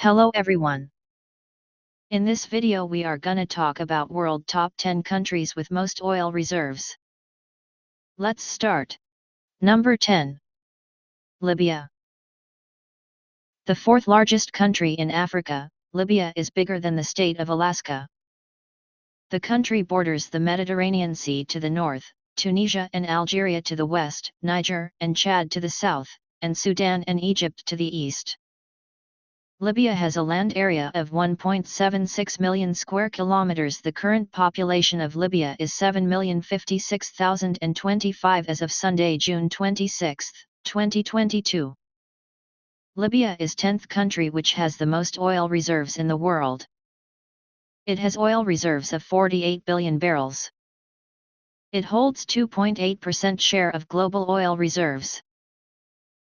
Hello everyone. In this video we are gonna talk about world top 10 countries with most oil reserves. Let's start. Number 10. Libya. The fourth largest country in Africa, Libya is bigger than the state of Alaska. The country borders the Mediterranean Sea to the north, Tunisia and Algeria to the west, Niger and Chad to the south, and Sudan and Egypt to the east. Libya has a land area of 1.76 million square kilometers. The current population of Libya is 7,056,025 as of Sunday, June 26, 2022. Libya is 10th country which has the most oil reserves in the world. It has oil reserves of 48 billion barrels. It holds 2.8% share of global oil reserves.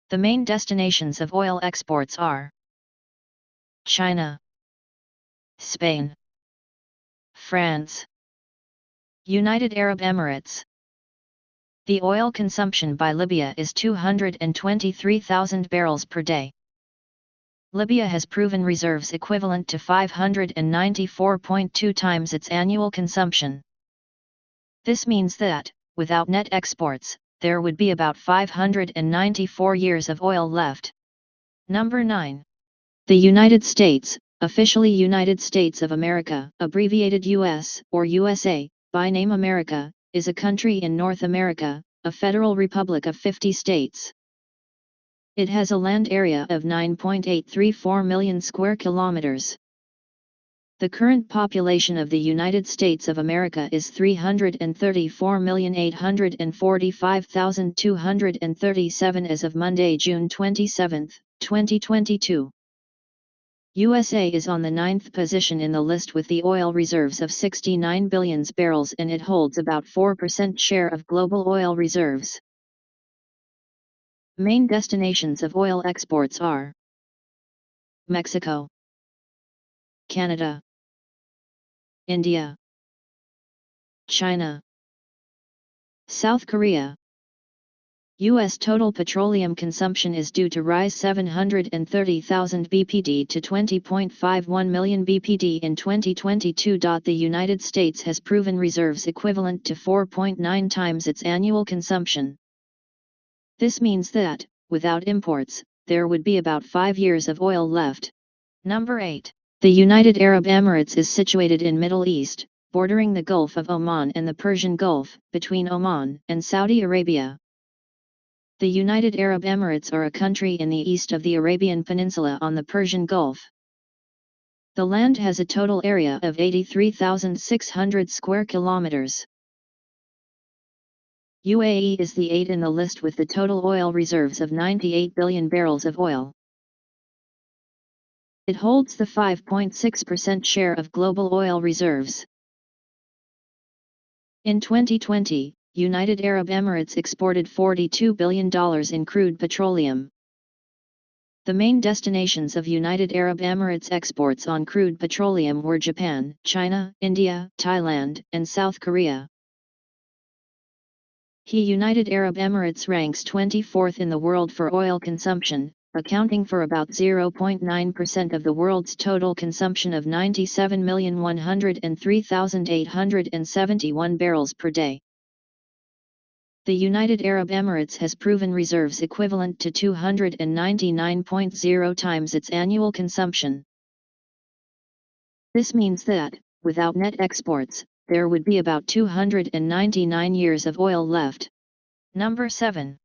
The main destinations of oil exports are China, Spain, France, United Arab Emirates. The oil consumption by Libya is 223,000 barrels per day. Libya has proven reserves equivalent to 594.2 times its annual consumption. This means that, without net exports, there would be about 594 years of oil left. Number 9. The United States, officially United States of America, abbreviated US or USA, by name America, is a country in North America, a federal republic of 50 states. It has a land area of 9.834 million square kilometers. The current population of the United States of America is 334,845,237 as of Monday, June 27, 2022. USA is on the 9th position in the list with the oil reserves of 69 billion barrels, and it holds about 4% share of global oil reserves. Main destinations of oil exports are Mexico, Canada, India, China, South Korea. U.S. total petroleum consumption is due to rise 730,000 bpd to 20.51 million bpd in 2022. The United States has proven reserves equivalent to 4.9 times its annual consumption. This means that, without imports, there would be about 5 years of oil left. Number 8. The United Arab Emirates is situated in Middle East, bordering the Gulf of Oman and the Persian Gulf, between Oman and Saudi Arabia. The United Arab Emirates are a country in the east of the Arabian Peninsula on the Persian Gulf. The land has a total area of 83,600 square kilometers. UAE is the 8th in the list with the total oil reserves of 98 billion barrels of oil. It holds the 5.6% share of global oil reserves. In 2020, United Arab Emirates exported $42 billion in crude petroleum. The main destinations of United Arab Emirates exports on crude petroleum were Japan, China, India, Thailand, and South Korea. United Arab Emirates ranks 24th in the world for oil consumption, accounting for about 0.9% of the world's total consumption of 97,103,871 barrels per day. The United Arab Emirates has proven reserves equivalent to 299.0 times its annual consumption. This means that, without net exports, there would be about 299 years of oil left. Number 7.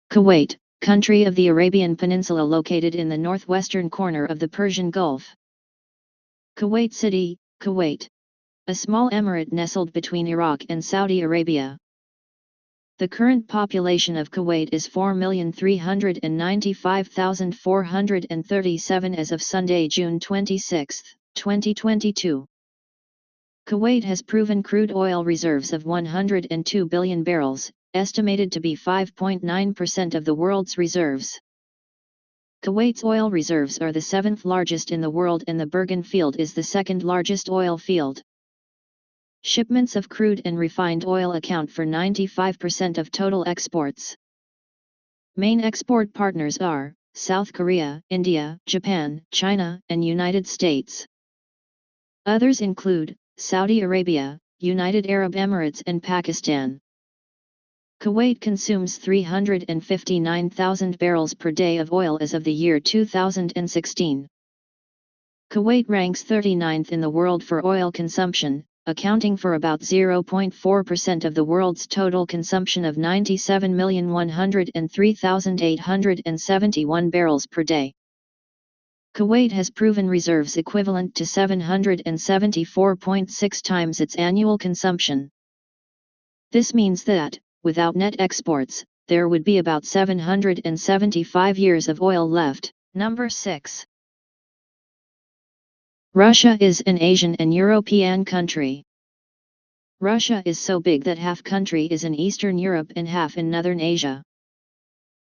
Kuwait, country of the Arabian Peninsula located in the northwestern corner of the Persian Gulf. Kuwait City, Kuwait. A small emirate nestled between Iraq and Saudi Arabia. The current population of Kuwait is 4,395,437 as of Sunday, June 26, 2022. Kuwait has proven crude oil reserves of 102 billion barrels, estimated to be 5.9% of the world's reserves. Kuwait's oil reserves are the 7th largest in the world, and the Bergen field is the 2nd largest oil field. Shipments of crude and refined oil account for 95% of total exports. Main export partners are South Korea, India, Japan, China, and United States. Others include Saudi Arabia, United Arab Emirates and Pakistan. Kuwait consumes 359,000 barrels per day of oil as of the year 2016. Kuwait ranks 39th in the world for oil consumption, accounting for about 0.4% of the world's total consumption of 97,103,871 barrels per day. Kuwait has proven reserves equivalent to 774.6 times its annual consumption. This means that, without net exports, there would be about 775 years of oil left. Number 6. Russia is an Asian and European country. Russia is so big that half country is in Eastern Europe and half in Northern Asia.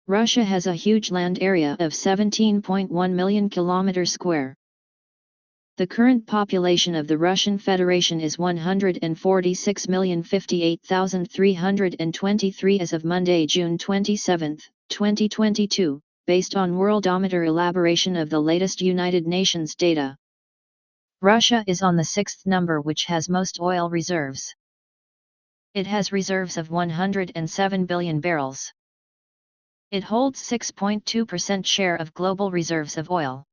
Russia has a huge land area of 17.1 million kilometers square. The current population of the Russian Federation is 146,058,323 as of Monday, June 27, 2022, based on Worldometer elaboration of the latest United Nations data. Russia is on the 6th number, which has most oil reserves. It has reserves of 107 billion barrels. It holds 6.2% share of global reserves of oil.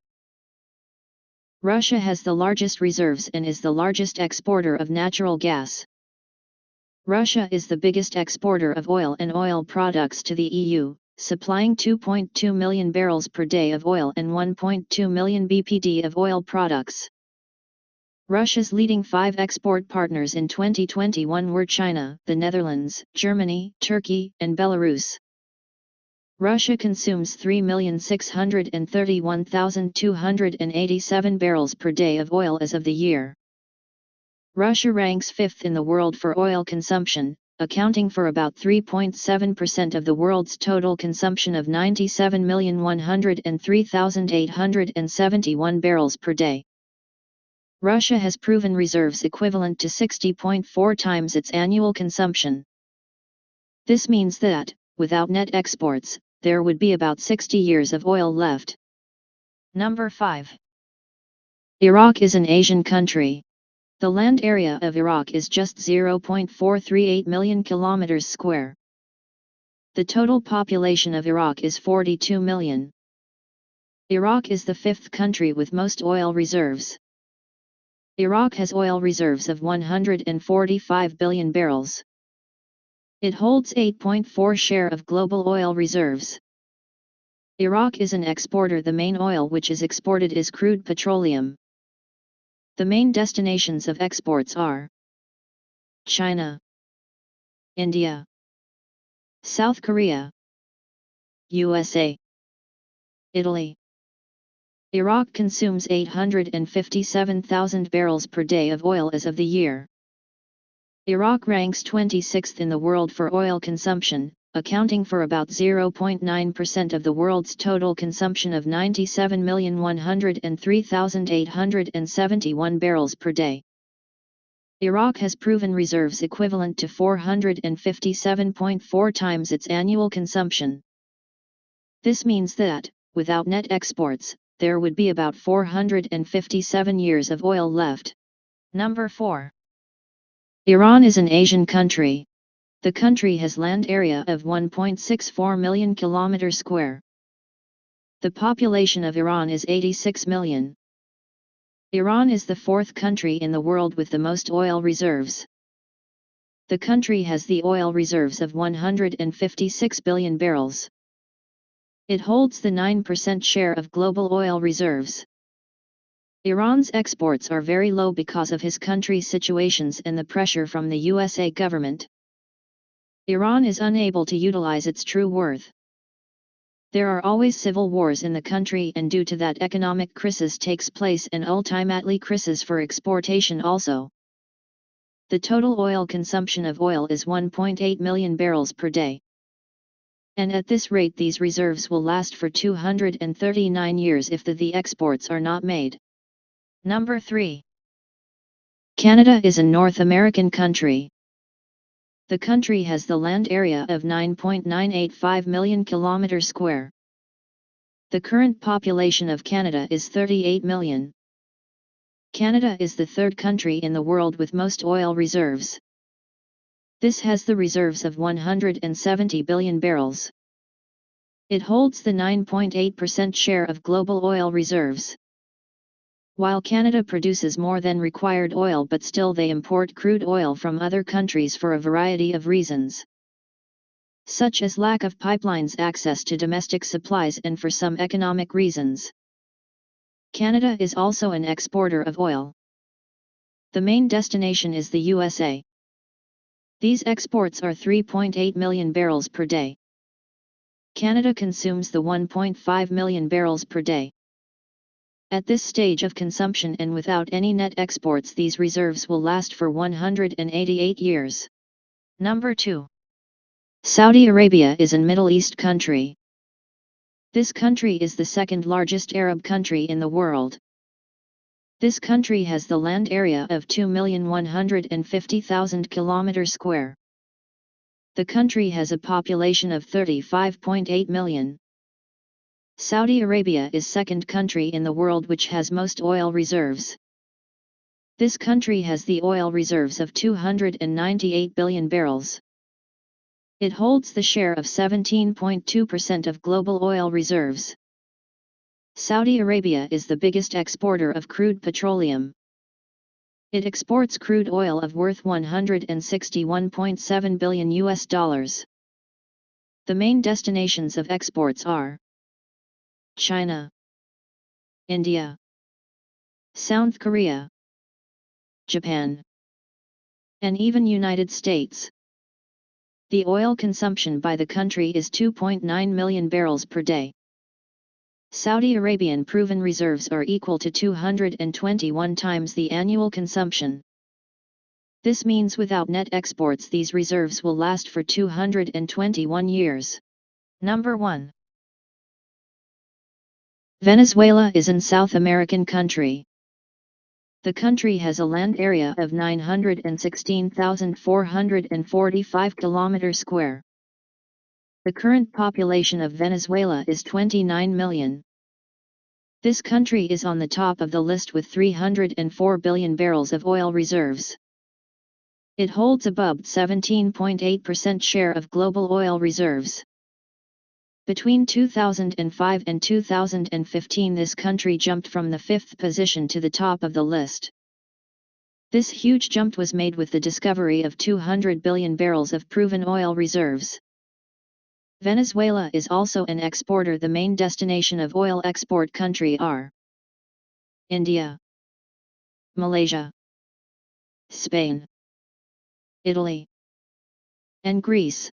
Russia has the largest reserves and is the largest exporter of natural gas. Russia is the biggest exporter of oil and oil products to the EU, supplying 2.2 million barrels per day of oil and 1.2 million BPD of oil products. Russia's leading 5 export partners in 2021 were China, the Netherlands, Germany, Turkey, and Belarus. Russia consumes 3,631,287 barrels per day of oil as of the year. Russia ranks 5th in the world for oil consumption, accounting for about 3.7% of the world's total consumption of 97,103,871 barrels per day. Russia has proven reserves equivalent to 60.4 times its annual consumption. This means that, without net exports, there would be about 60 years of oil left. Number 5. Iraq is an Asian country. The land area of Iraq is just 0.438 million kilometers square. The total population of Iraq is 42 million. Iraq is the 5th country with most oil reserves. Iraq has oil reserves of 145 billion barrels. It holds 8.4% share of global oil reserves. Iraq is an exporter. The main oil which is exported is crude petroleum. The main destinations of exports are China, India, South Korea, USA, Italy. Iraq consumes 857,000 barrels per day of oil as of the year. Iraq ranks 26th in the world for oil consumption, accounting for about 0.9% of the world's total consumption of 97,103,871 barrels per day. Iraq has proven reserves equivalent to 457.4 times its annual consumption. This means that, without net exports, there would be about 457 years of oil left. Number 4. Iran is an Asian country. The country has land area of 1.64 million kilometers square. The population of Iran is 86 million. Iran is the 4th country in the world with the most oil reserves. The country has the oil reserves of 156 billion barrels. It holds the 9% share of global oil reserves. Iran's exports are very low because of his country's situations and the pressure from the USA government. Iran is unable to utilize its true worth. There are always civil wars in the country, and due to that economic crisis takes place and ultimately crisis for exportation also. The total oil consumption of oil is 1.8 million barrels per day. And at this rate these reserves will last for 239 years if the exports are not made. Number 3. Canada is a North American country. The country has the land area of 9.985 million kilometers square. The current population of Canada is 38 million. Canada is the third country in the world with most oil reserves. This has the reserves of 170 billion barrels. It holds the 9.8% share of global oil reserves. While Canada produces more than required oil, but still they import crude oil from other countries for a variety of reasons, such as lack of pipelines access to domestic supplies and for some economic reasons. Canada is also an exporter of oil. The main destination is the USA. These exports are 3.8 million barrels per day. Canada consumes the 1.5 million barrels per day. At this stage of consumption and without any net exports, these reserves will last for 188 years. Number 2. Saudi Arabia is a Middle East country. This country is the second largest Arab country in the world. This country has the land area of 2,150,000 km square. The country has a population of 35.8 million. Saudi Arabia is second country in the world which has most oil reserves. This country has the oil reserves of 298 billion barrels. It holds the share of 17.2% of global oil reserves. Saudi Arabia is the biggest exporter of crude petroleum. It exports crude oil of worth $161.7 billion US dollars. The main destinations of exports are China, India, South Korea, Japan, and even United States. The oil consumption by the country is 2.9 million barrels per day. Saudi Arabian proven reserves are equal to 221 times the annual consumption. This means without net exports these reserves will last for 221 years. Number 1. Venezuela is an South American country. The country has a land area of 916,445 km square. The current population of Venezuela is 29 million. This country is on the top of the list with 304 billion barrels of oil reserves. It holds above 17.8% share of global oil reserves. Between 2005 and 2015 this country jumped from the 5th position to the top of the list. This huge jump was made with the discovery of 200 billion barrels of proven oil reserves. Venezuela is also an exporter. The main destination of oil export country are India, Malaysia, Spain, Italy, and Greece.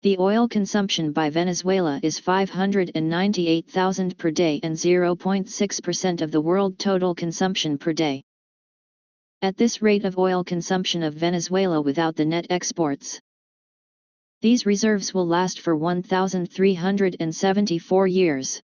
The oil consumption by Venezuela is 598,000 per day and 0.6% of the world total consumption per day. At this rate of oil consumption of Venezuela without the net exports, these reserves will last for 1,374 years.